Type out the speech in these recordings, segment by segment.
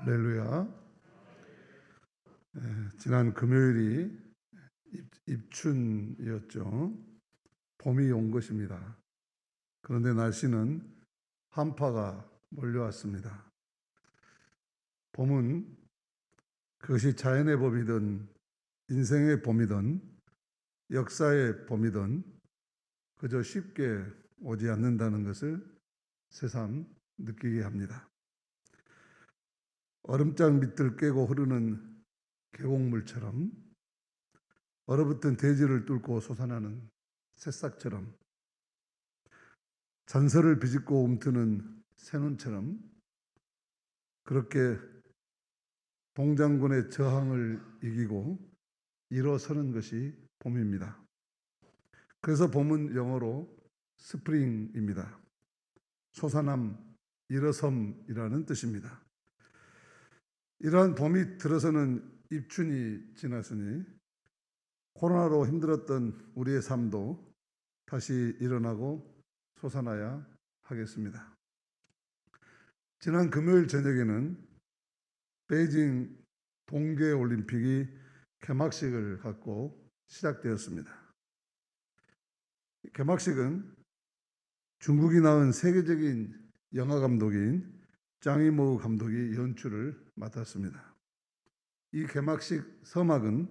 할렐루야. 지난 금요일이 입춘이었죠. 봄이 온 것입니다. 그런데 날씨는 한파가 몰려왔습니다. 봄은 그것이 자연의 봄이든 인생의 봄이든 역사의 봄이든 그저 쉽게 오지 않는다는 것을 새삼 느끼게 합니다. 얼음장 밑을 깨고 흐르는 계곡물처럼, 얼어붙은 대지를 뚫고 솟아나는 새싹처럼, 잔설을 비집고 움트는 새눈처럼, 그렇게 동장군의 저항을 이기고 일어서는 것이 봄입니다. 그래서 봄은 영어로 스프링입니다. 솟아남, 일어섬이라는 뜻입니다. 이러한 봄이 들어서는 입춘이 지났으니 코로나로 힘들었던 우리의 삶도 다시 일어나고 솟아나야 하겠습니다. 지난 금요일 저녁에는 베이징 동계올림픽이 개막식을 갖고 시작되었습니다. 개막식은 중국이 낳은 세계적인 영화 감독인 짱이모 감독이 연출을 맡았습니다. 이 개막식 서막은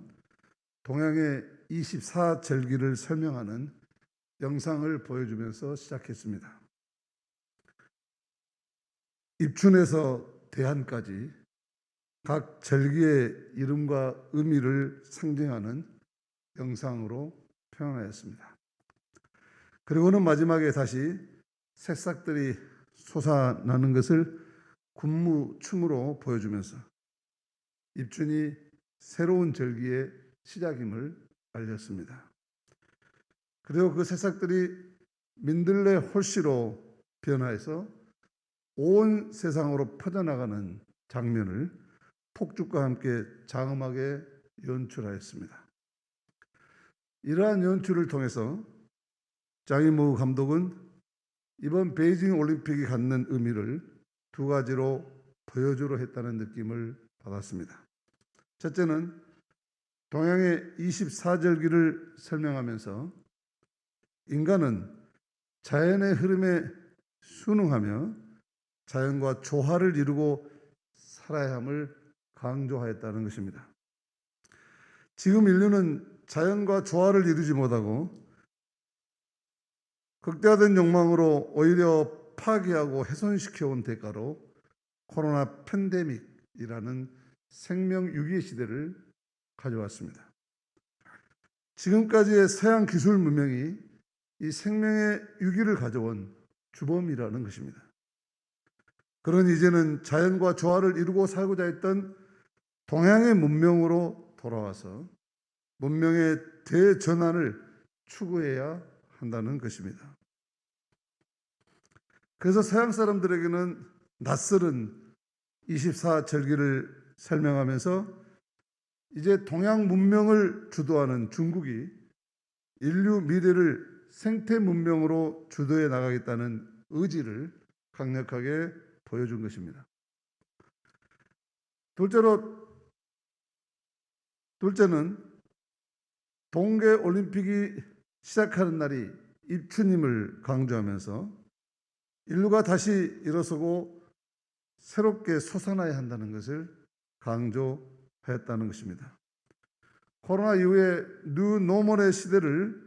동양의 24절기를 설명하는 영상을 보여주면서 시작했습니다. 입춘에서 대한까지 각 절기의 이름과 의미를 상징하는 영상으로 표현하였습니다. 그리고는 마지막에 다시 새싹들이 솟아나는 것을 군무춤으로 보여주면서 입춘이 새로운 절기의 시작임을 알렸습니다. 그리고 그 새싹들이 민들레 홀씨로 변화해서 온 세상으로 퍼져나가는 장면을 폭죽과 함께 장엄하게 연출하였습니다. 이러한 연출을 통해서 장이모 감독은 이번 베이징 올림픽이 갖는 의미를 두 가지로 보여주려 했다는 느낌을 받았습니다. 첫째는 동양의 24절기를 설명하면서 인간은 자연의 흐름에 순응하며 자연과 조화를 이루고 살아야 함을 강조하였다는 것입니다. 지금 인류는 자연과 조화를 이루지 못하고 극대화된 욕망으로 오히려 파괴하고 훼손시켜온 대가로 코로나 팬데믹이라는 생명 위기의 시대를 가져왔습니다. 지금까지의 서양 기술 문명이 이 생명의 위기를 가져온 주범이라는 것입니다. 그러니 이제는 자연과 조화를 이루고 살고자 했던 동양의 문명으로 돌아와서 문명의 대전환을 추구해야 한다는 것입니다. 그래서 서양 사람들에게는 낯설은 24절기를 설명하면서 이제 동양 문명을 주도하는 중국이 인류 미래를 생태 문명으로 주도해 나가겠다는 의지를 강력하게 보여준 것입니다. 둘째는 동계올림픽이 시작하는 날이 입춘임을 강조하면서 인류가 다시 일어서고 새롭게 솟아나야 한다는 것을 강조했다는 것입니다. 코로나 이후에 뉴 노멀의 시대를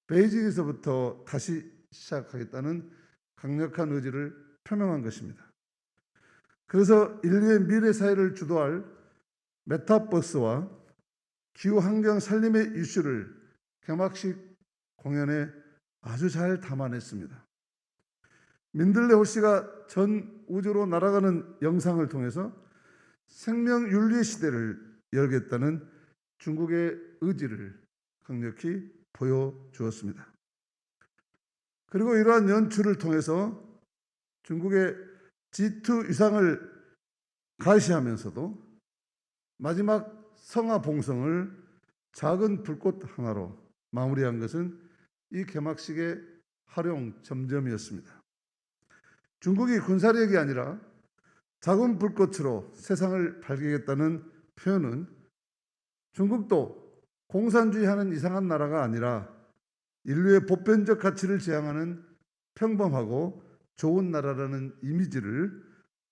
베이징에서부터 다시 시작하겠다는 강력한 의지를 표명한 것입니다. 그래서 인류의 미래 사회를 주도할 메타버스와 기후환경 살림의 이슈를 개막식 공연에 아주 잘 담아냈습니다. 민들레 홀씨가 전 우주로 날아가는 영상을 통해서 생명윤리의 시대를 열겠다는 중국의 의지를 강력히 보여주었습니다. 그리고 이러한 연출을 통해서 중국의 G2 위상을 가시하면서도 마지막 성화 봉성을 작은 불꽃 하나로 마무리한 것은 이 개막식의 활용 점점이었습니다. 중국이 군사력이 아니라 작은 불꽃으로 세상을 밝히겠다는 표현은 중국도 공산주의하는 이상한 나라가 아니라 인류의 보편적 가치를 지향하는 평범하고 좋은 나라라는 이미지를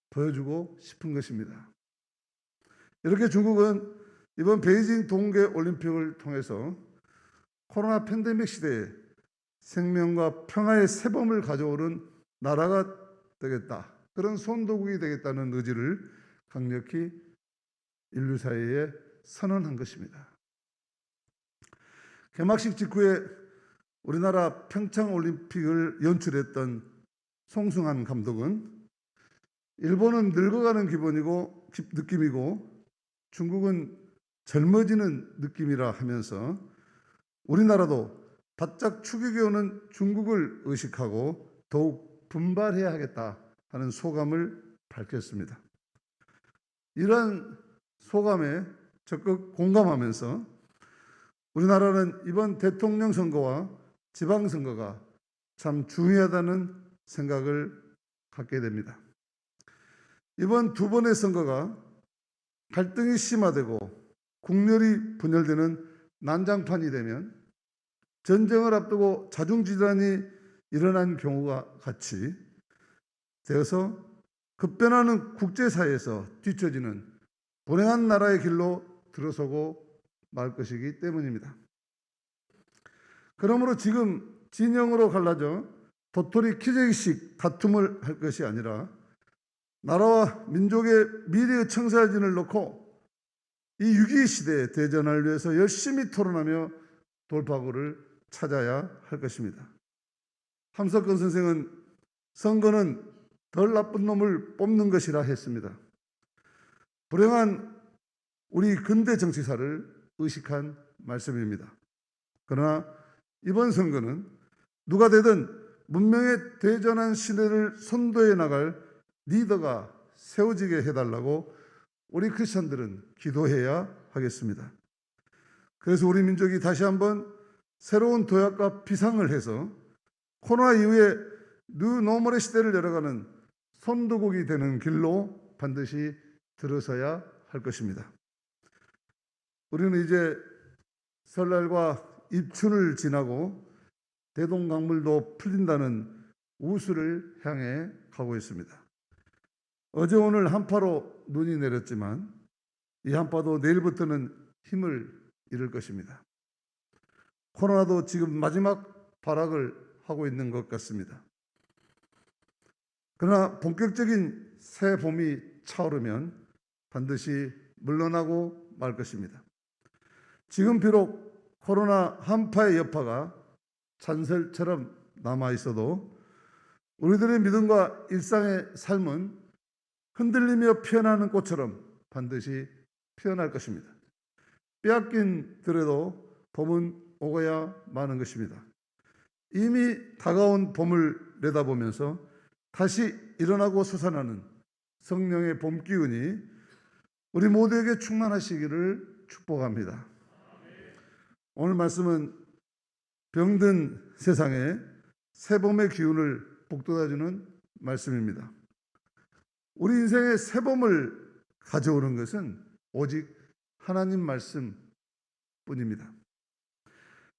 보여주고 싶은 것입니다. 이렇게 중국은 이번 베이징 동계올림픽을 통해서 코로나 팬데믹 시대에 생명과 평화의 새봄을 가져오는 나라가 되겠다. 그런 선도국이 되겠다는 의지를 강력히 인류 사회에 선언한 것입니다. 개막식 직후에 우리나라 평창올림픽을 연출했던 송승환 감독은 일본은 늙어가는 느낌이고 중국은 젊어지는 느낌이라 하면서 우리나라도 바짝 추격해오는 중국을 의식하고 더욱 분발해야 하겠다 하는 소감을 밝혔습니다. 이러한 소감에 적극 공감하면서 우리나라는 이번 대통령 선거와 지방선거가 참 중요하다는 생각을 갖게 됩니다. 이번 두 번의 선거가 갈등이 심화되고 국렬이 분열되는 난장판이 되면 전쟁을 앞두고 자중지단이 일어난 경우가 같이 되어서 급변하는 국제사회에서 뒤처지는 불행한 나라의 길로 들어서고 말 것이기 때문입니다. 그러므로 지금 진영으로 갈라져 도토리 키재기식 다툼을 할 것이 아니라 나라와 민족의 미래의 청사진을 놓고 이 위기 시대에 대전을 위해서 열심히 토론하며 돌파구를 찾아야 할 것입니다. 함석근 선생은 선거는 덜 나쁜 놈을 뽑는 것이라 했습니다. 불행한 우리 근대 정치사를 의식한 말씀입니다. 그러나 이번 선거는 누가 되든 문명의 대전한 시대를 선도해 나갈 리더가 세워지게 해달라고 우리 크리스천들은 기도해야 하겠습니다. 그래서 우리 민족이 다시 한번 새로운 도약과 비상을 해서 코로나 이후에 뉴노멀의 시대를 열어가는 선도국이 되는 길로 반드시 들어서야 할 것입니다. 우리는 이제 설날과 입춘을 지나고 대동강물도 풀린다는 우수를 향해 가고 있습니다. 어제 오늘 한파로 눈이 내렸지만 이 한파도 내일부터는 힘을 잃을 것입니다. 코로나도 지금 마지막 발악을 하고 있는 것 같습니다. 그러나 본격적인 새 봄이 차오르면 반드시 물러나고 말 것입니다. 지금 비록 코로나 한파의 여파가 잔설처럼 남아 있어도 우리들의 믿음과 일상의 삶은 흔들리며 피어나는 꽃처럼 반드시 피어날 것입니다. 빼앗긴 들에도 봄은 오고야 마는 것입니다. 이미 다가온 봄을 내다보면서 다시 일어나고 솟아나는 성령의 봄 기운이 우리 모두에게 충만하시기를 축복합니다. 오늘 말씀은 병든 세상에 새봄의 기운을 북돋아주는 말씀입니다. 우리 인생의 새봄을 가져오는 것은 오직 하나님 말씀뿐입니다.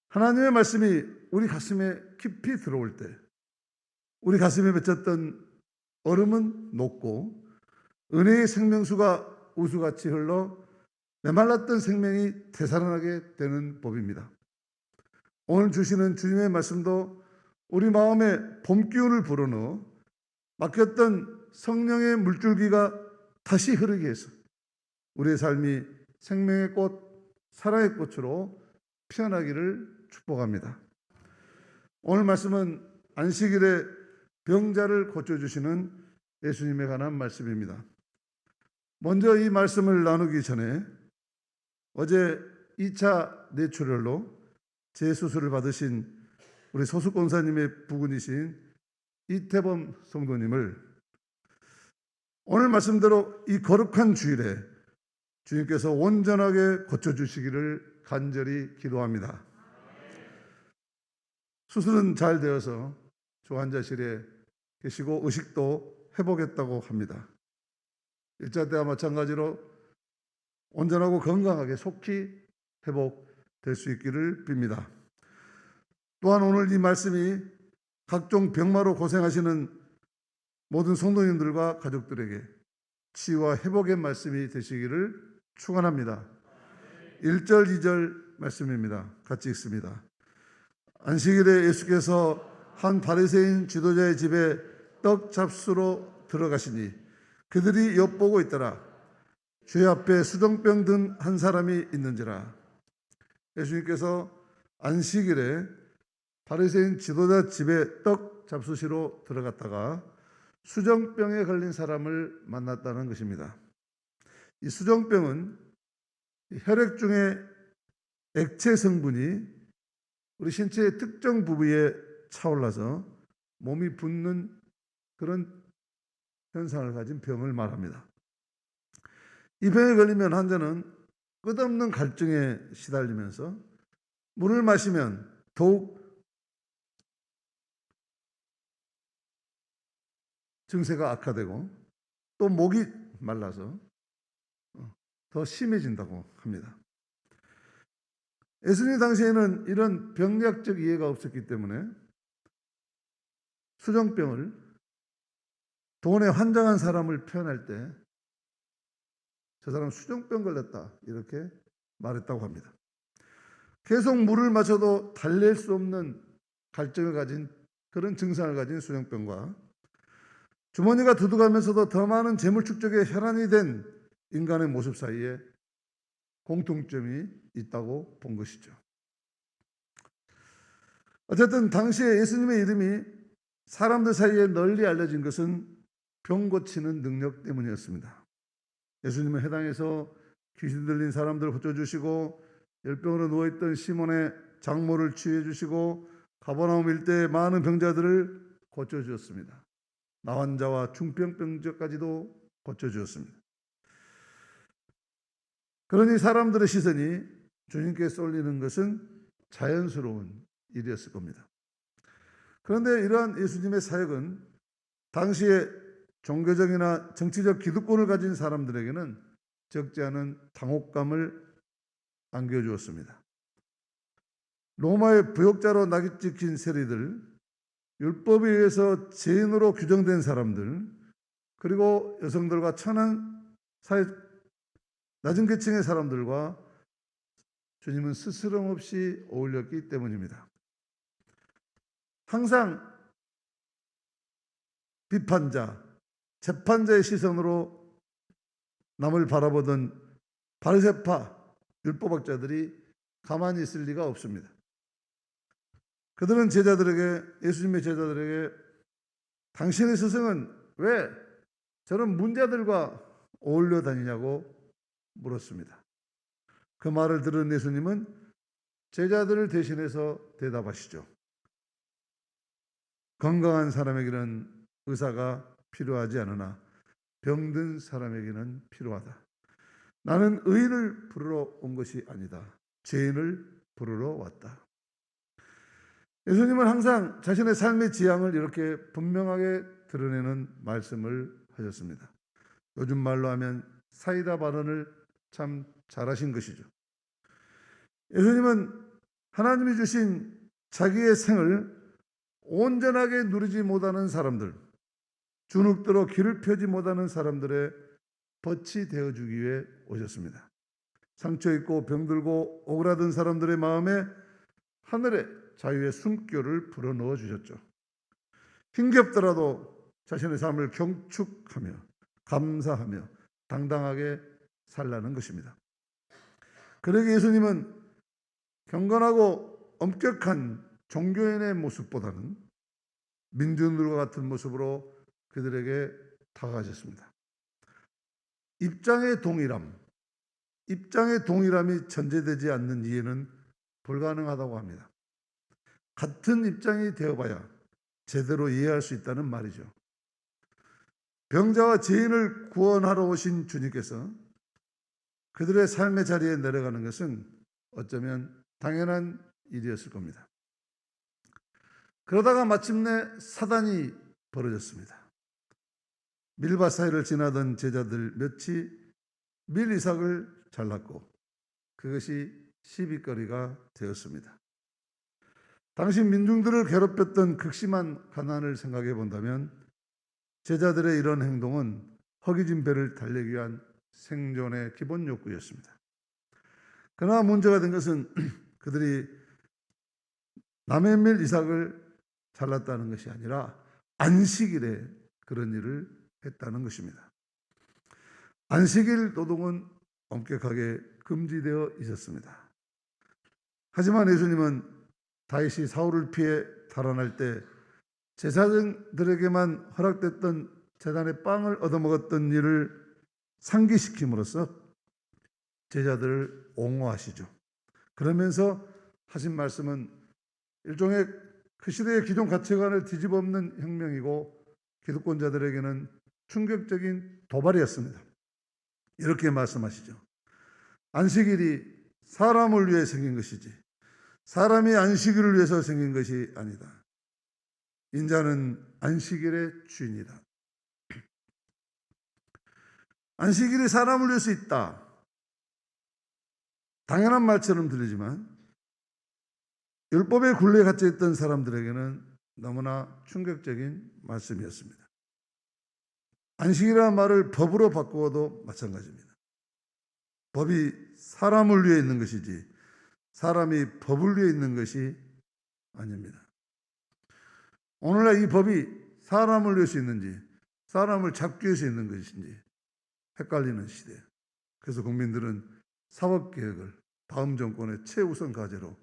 하나님의 말씀이 우리 가슴에 깊이 들어올 때 우리 가슴에 맺혔던 얼음은 녹고 은혜의 생명수가 우수같이 흘러 메말랐던 생명이 되살아나게 되는 법입니다. 오늘 주시는 주님의 말씀도 우리 마음에 봄 기운을 불어넣어 막혔던 성령의 물줄기가 다시 흐르게 해서 우리의 삶이 생명의 꽃, 사랑의 꽃으로 피어나기를 축복합니다. 오늘 말씀은 안식일에 병자를 고쳐주시는 예수님에 관한 말씀입니다. 먼저 이 말씀을 나누기 전에 어제 2차 뇌출혈로 재수술을 받으신 우리 소수 권사님의 부군이신 이태범 성도님을 오늘 말씀대로 이 거룩한 주일에 주님께서 온전하게 고쳐주시기를 간절히 기도합니다. 수술은 잘 되어서 조환자실에 계시고 의식도 회복했다고 합니다. 1차 때와 마찬가지로 온전하고 건강하게 속히 회복될 수 있기를 빕니다. 또한 오늘 이 말씀이 각종 병마로 고생하시는 모든 성도님들과 가족들에게 치유와 회복의 말씀이 되시기를 축원합니다. 1절, 2절 말씀입니다. 같이 읽습니다. 안식일에 예수께서 한 바리새인 지도자의 집에 떡 잡수러 들어가시니 그들이 엿보고 있더라. 주의 앞에 수정병 든 한 사람이 있는지라. 예수님께서 안식일에 바리새인 지도자 집에 떡 잡수시러 들어갔다가 수정병에 걸린 사람을 만났다는 것입니다. 이 수정병은 혈액 중에 액체 성분이 우리 신체의 특정 부위에 차올라서 몸이 붓는 그런 현상을 가진 병을 말합니다. 이 병에 걸리면 환자는 끝없는 갈증에 시달리면서 물을 마시면 더욱 증세가 악화되고 또 목이 말라서 더 심해진다고 합니다. 예수님 당시에는 이런 병리학적 이해가 없었기 때문에 수정병을 돈에 환장한 사람을 표현할 때 저 사람 수정병 걸렸다 이렇게 말했다고 합니다. 계속 물을 마셔도 달랠 수 없는 갈증을 가진 그런 증상을 가진 수정병과 주머니가 두둑하면서도 더 많은 재물 축적에 혈안이 된 인간의 모습 사이에 공통점이 있다고 본 것이죠. 어쨌든 당시에 예수님의 이름이 사람들 사이에 널리 알려진 것은 병 고치는 능력 때문이었습니다. 예수님은 해당에서 귀신 들린 사람들을 고쳐주시고 열병으로 누워있던 시몬의 장모를 치유해주시고 가버나움 일대의 많은 병자들을 고쳐주었습니다. 나환자와 중병병자까지도 고쳐주었습니다. 그러니 사람들의 시선이 주님께 쏠리는 것은 자연스러운 일이었을 겁니다. 그런데 이러한 예수님의 사역은 당시에 종교적이나 정치적 기득권을 가진 사람들에게는 적지 않은 당혹감을 안겨주었습니다. 로마의 부역자로 낙이 찍힌 세리들, 율법에 의해서 죄인으로 규정된 사람들, 그리고 여성들과 천한 사회 낮은 계층의 사람들과 주님은 스스럼 없이 어울렸기 때문입니다. 항상 비판자, 재판자의 시선으로 남을 바라보던 바리새파 율법학자들이 가만히 있을 리가 없습니다. 그들은 예수님의 제자들에게 당신의 스승은 왜 저런 문자들과 어울려 다니냐고 물었습니다. 그 말을 들은 예수님은 제자들을 대신해서 대답하시죠. 건강한 사람에게는 의사가 필요하지 않으나 병든 사람에게는 필요하다. 나는 의인을 부르러 온 것이 아니다. 죄인을 부르러 왔다. 예수님은 항상 자신의 삶의 지향을 이렇게 분명하게 드러내는 말씀을 하셨습니다. 요즘 말로 하면 사이다 발언을 참 잘하신 것이죠. 예수님은 하나님이 주신 자기의 생을 온전하게 누리지 못하는 사람들, 주눅들어 길을 펴지 못하는 사람들의 벗이 되어주기 위해 오셨습니다. 상처 있고 병들고 오그라든 사람들의 마음에 하늘의 자유의 숨결을 불어넣어 주셨죠. 힘겹더라도 자신의 삶을 경축하며 감사하며 당당하게 살라는 것입니다. 그러기에 예수님은 경건하고 엄격한 종교인의 모습보다는 민중들과 같은 모습으로 그들에게 다가가셨습니다. 입장의 동일함이 전제되지 않는 이해는 불가능하다고 합니다. 같은 입장이 되어봐야 제대로 이해할 수 있다는 말이죠. 병자와 죄인을 구원하러 오신 주님께서 그들의 삶의 자리에 내려가는 것은 어쩌면 당연한 일이었을 겁니다. 그러다가 마침내 사단이 벌어졌습니다. 밀밭 사이를 지나던 제자들 몇이 밀 이삭을 잘랐고 그것이 시비거리가 되었습니다. 당시 민중들을 괴롭혔던 극심한 가난을 생각해 본다면 제자들의 이런 행동은 허기진 배를 달래기 위한 생존의 기본 욕구였습니다. 그러나 문제가 된 것은 그들이 남의 밀 이삭을 잘랐다는 것이 아니라 안식일에 그런 일을 했다는 것입니다. 안식일 노동은 엄격하게 금지되어 있었습니다. 하지만 예수님은 다윗이 사울을 피해 달아날 때 제사장들에게만 허락됐던 제단의 빵을 얻어먹었던 일을 상기시킴으로써 제자들을 옹호하시죠. 그러면서 하신 말씀은 일종의 그 시대의 기존 가치관을 뒤집어엎는 혁명이고 기득권자들에게는 충격적인 도발이었습니다. 이렇게 말씀하시죠. 안식일이 사람을 위해 생긴 것이지 사람이 안식일을 위해서 생긴 것이 아니다. 인자는 안식일의 주인이다. 안식일이 사람을 위해서 있다. 당연한 말처럼 들리지만 율법의 굴레에 갇혀있던 사람들에게는 너무나 충격적인 말씀이었습니다. 안식이라는 말을 법으로 바꾸어도 마찬가지입니다. 법이 사람을 위해 있는 것이지 사람이 법을 위해 있는 것이 아닙니다. 오늘날 이 법이 사람을 위해서 있는지 사람을 잡기 위해서 있는 것인지 헷갈리는 시대예요. 그래서 국민들은 사법개혁을 다음 정권의 최우선 과제로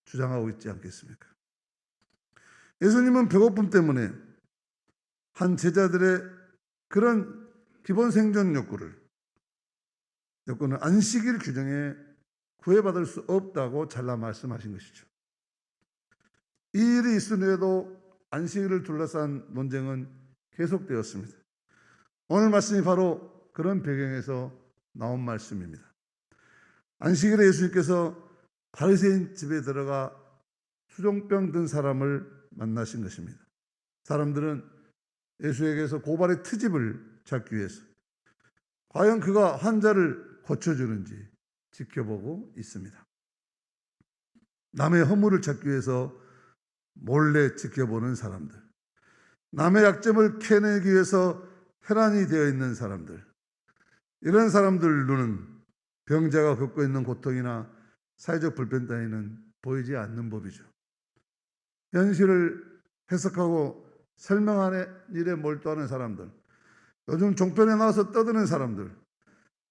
주장하고 있지 않겠습니까? 예수님은 배고픔 때문에 한 제자들의 그런 기본 생존 욕구는 안식일 규정에 구애받을 수 없다고 잘라 말씀하신 것이죠. 이 일이 있은 후에도 안식일을 둘러싼 논쟁은 계속되었습니다. 오늘 말씀이 바로 그런 배경에서 나온 말씀입니다. 안식일에 예수님께서 바리새인 집에 들어가 수종병 든 사람을 만나신 것입니다. 사람들은 예수에게서 고발의 트집을 잡기 위해서 과연 그가 환자를 고쳐주는지 지켜보고 있습니다. 남의 허물을 찾기 위해서 몰래 지켜보는 사람들, 남의 약점을 캐내기 위해서 혈안이 되어 있는 사람들, 이런 사람들 눈은 병자가 겪고 있는 고통이나 사회적 불편 따위는 보이지 않는 법이죠. 현실을 해석하고 설명하는 일에 몰두하는 사람들, 요즘 종편에 나와서 떠드는 사람들,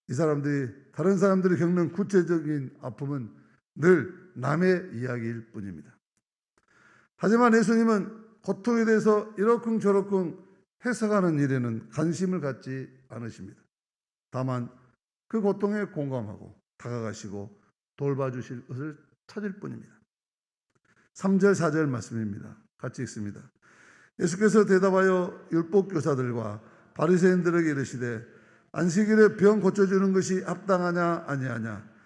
이 사람들이 다른 사람들이 겪는 구체적인 아픔은 늘 남의 이야기일 뿐입니다. 하지만 예수님은 고통에 대해서 이러쿵저러쿵 해석하는 일에는 관심을 갖지 않으십니다. 다만 그 고통에 공감하고 다가가시고 돌봐주실 것을 찾을 뿐입니다. 3절 4절 말씀입니다. 같이 읽습니다. 예수께서 대답하여 율법교사들과 바리새인들에게 이르시되 안식일에 병 고쳐주는 것이 합당하냐 아니하냐.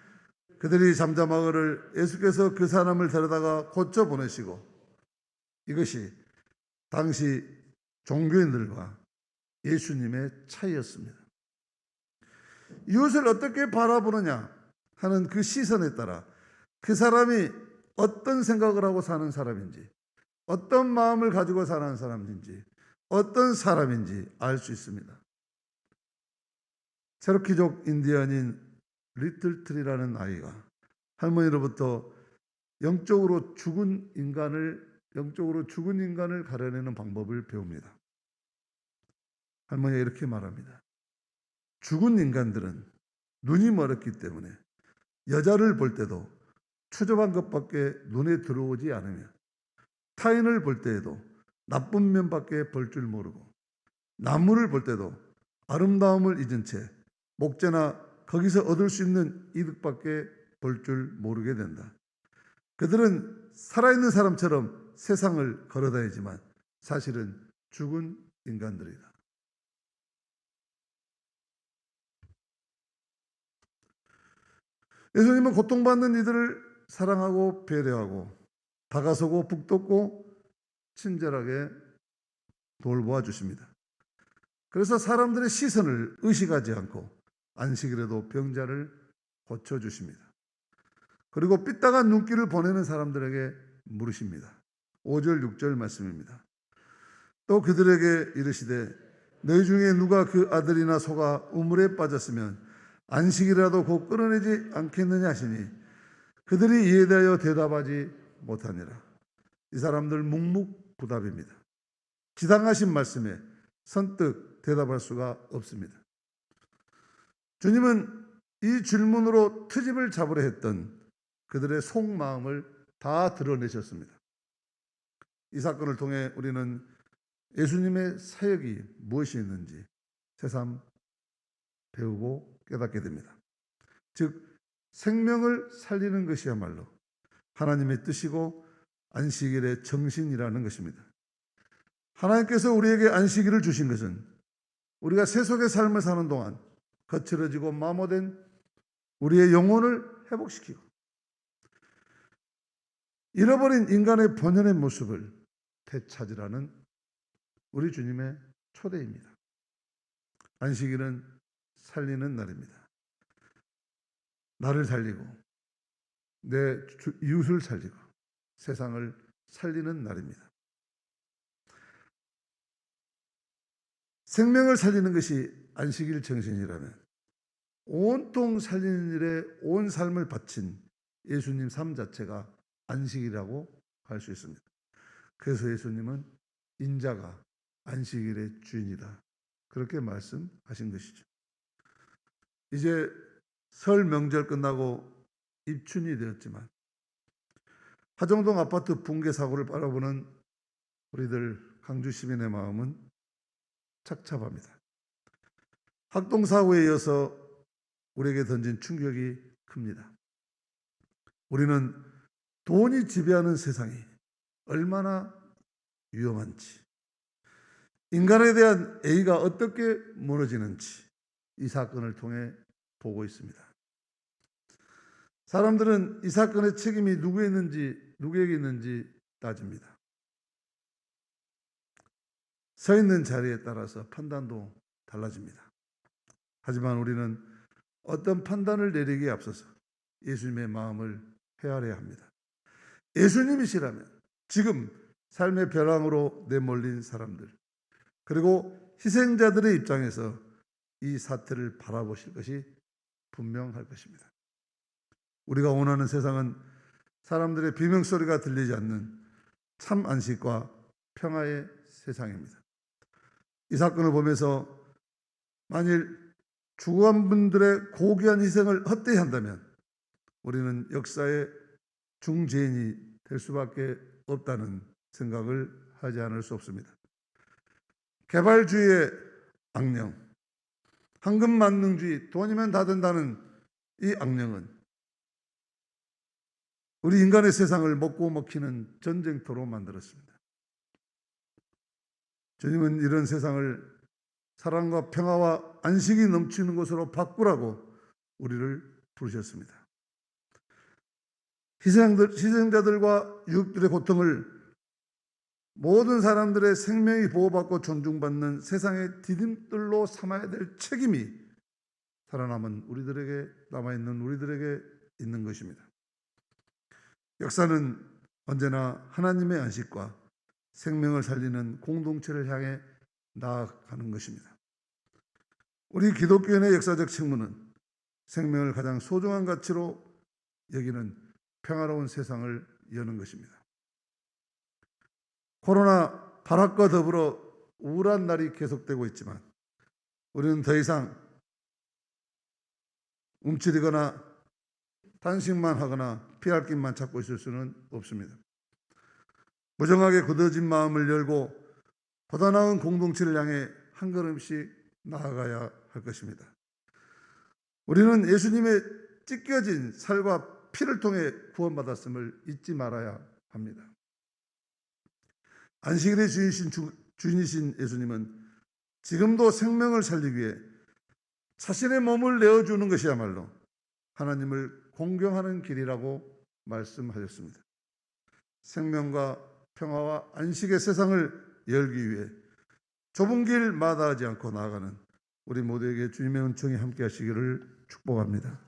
그들이 잠잠하거를 예수께서 그 사람을 데려다가 고쳐 보내시고, 이것이 당시 종교인들과 예수님의 차이였습니다. 이웃을 어떻게 바라보느냐 하는 그 시선에 따라 그 사람이 어떤 생각을 하고 사는 사람인지, 어떤 마음을 가지고 사는 사람인지, 어떤 사람인지 알 수 있습니다. 체로키족 인디언인 리틀 트리라는 아이가 할머니로부터 영적으로 죽은 인간을 가려내는 방법을 배웁니다. 할머니가 이렇게 말합니다. 죽은 인간들은 눈이 멀었기 때문에 여자를 볼 때도 추접한 것밖에 눈에 들어오지 않으며 타인을 볼 때에도 나쁜 면밖에 볼 줄 모르고 나무를 볼 때도 아름다움을 잊은 채 목재나 거기서 얻을 수 있는 이득밖에 볼 줄 모르게 된다. 그들은 살아있는 사람처럼 세상을 걸어다니지만 사실은 죽은 인간들이다. 예수님은 고통받는 이들을 사랑하고 배려하고 다가서고 북돋고 친절하게 돌보아 주십니다. 그래서 사람들의 시선을 의식하지 않고 안식일에도 병자를 고쳐주십니다. 그리고 삐딱한 눈길을 보내는 사람들에게 물으십니다. 5절 6절 말씀입니다. 또 그들에게 이르시되 너희 중에 누가 그 아들이나 소가 우물에 빠졌으면 안식이라도 곧 끌어내지 않겠느냐 하시니 그들이 이에 대하여 대답하지 못하니라. 이 사람들 묵묵부답입니다. 지당하신 말씀에 선뜻 대답할 수가 없습니다. 주님은 이 질문으로 트집을 잡으려 했던 그들의 속마음을 다 드러내셨습니다. 이 사건을 통해 우리는 예수님의 사역이 무엇이 있는지 새삼 배우고 깨닫게 됩니다. 즉 생명을 살리는 것이야말로 하나님의 뜻이고 안식일의 정신이라는 것입니다. 하나님께서 우리에게 안식일을 주신 것은 우리가 세속의 삶을 사는 동안 거칠어지고 마모된 우리의 영혼을 회복시키고 잃어버린 인간의 본연의 모습을 되찾으라는 우리 주님의 초대입니다. 안식일은 살리는 날입니다. 나를 살리고 내 이웃을 살리고 세상을 살리는 날입니다. 생명을 살리는 것이 안식일 정신이라면 온통 살리는 일에 온 삶을 바친 예수님 삶 자체가 안식이라고 할 수 있습니다. 그래서 예수님은 인자가 안식일의 주인이다. 그렇게 말씀하신 것이죠. 이제 설 명절 끝나고 입춘이 되었지만 하정동 아파트 붕괴 사고를 바라보는 우리들 강주 시민의 마음은 착잡합니다. 학동 사고에 이어서 우리에게 던진 충격이 큽니다. 우리는 돈이 지배하는 세상이 얼마나 위험한지, 인간에 대한 A가 어떻게 무너지는지 이 사건을 통해 보고 있습니다. 사람들은 이 사건의 책임이 누구에게 있는지 따집니다. 서 있는 자리에 따라서 판단도 달라집니다. 하지만 우리는 어떤 판단을 내리기에 앞서서 예수님의 마음을 헤아려야 합니다. 예수님이시라면 지금 삶의 벼랑으로 내몰린 사람들 그리고 희생자들의 입장에서 이 사태를 바라보실 것이 분명할 것입니다. 우리가 원하는 세상은 사람들의 비명소리가 들리지 않는 참 안식과 평화의 세상입니다. 이 사건을 보면서 만일 죽어간 분들의 고귀한 희생을 헛되이 한다면 우리는 역사의 중죄인이 될 수밖에 없다는 생각을 하지 않을 수 없습니다. 개발주의의 악령, 황금만능주의, 돈이면 다 된다는 이 악령은 우리 인간의 세상을 먹고 먹히는 전쟁터로 만들었습니다. 주님은 이런 세상을 사랑과 평화와 안식이 넘치는 곳으로 바꾸라고 우리를 부르셨습니다. 희생자들과 유족들의 고통을 모든 사람들의 생명이 보호받고 존중받는 세상의 디딤돌로 삼아야 될 책임이 살아남은 우리들에게, 남아있는 우리들에게 있는 것입니다. 역사는 언제나 하나님의 안식과 생명을 살리는 공동체를 향해 나아가는 것입니다. 우리 기독교인의 역사적 책무는 생명을 가장 소중한 가치로 여기는 평화로운 세상을 여는 것입니다. 코로나 발악과 더불어 우울한 날이 계속되고 있지만 우리는 더 이상 움츠리거나 단식만 하거나 피할 길만 찾고 있을 수는 없습니다. 무정하게 굳어진 마음을 열고 보다 나은 공동체를 향해 한 걸음씩 나아가야 할 것입니다. 우리는 예수님의 찢겨진 살과 피를 통해 구원받았음을 잊지 말아야 합니다. 안식일의 주인이신 예수님은 지금도 생명을 살리기 위해 자신의 몸을 내어주는 것이야말로 하나님을 공경하는 길이라고 말씀하셨습니다. 생명과 평화와 안식의 세상을 열기 위해 좁은 길 마다하지 않고 나아가는 우리 모두에게 주님의 은총이 함께 하시기를 축복합니다.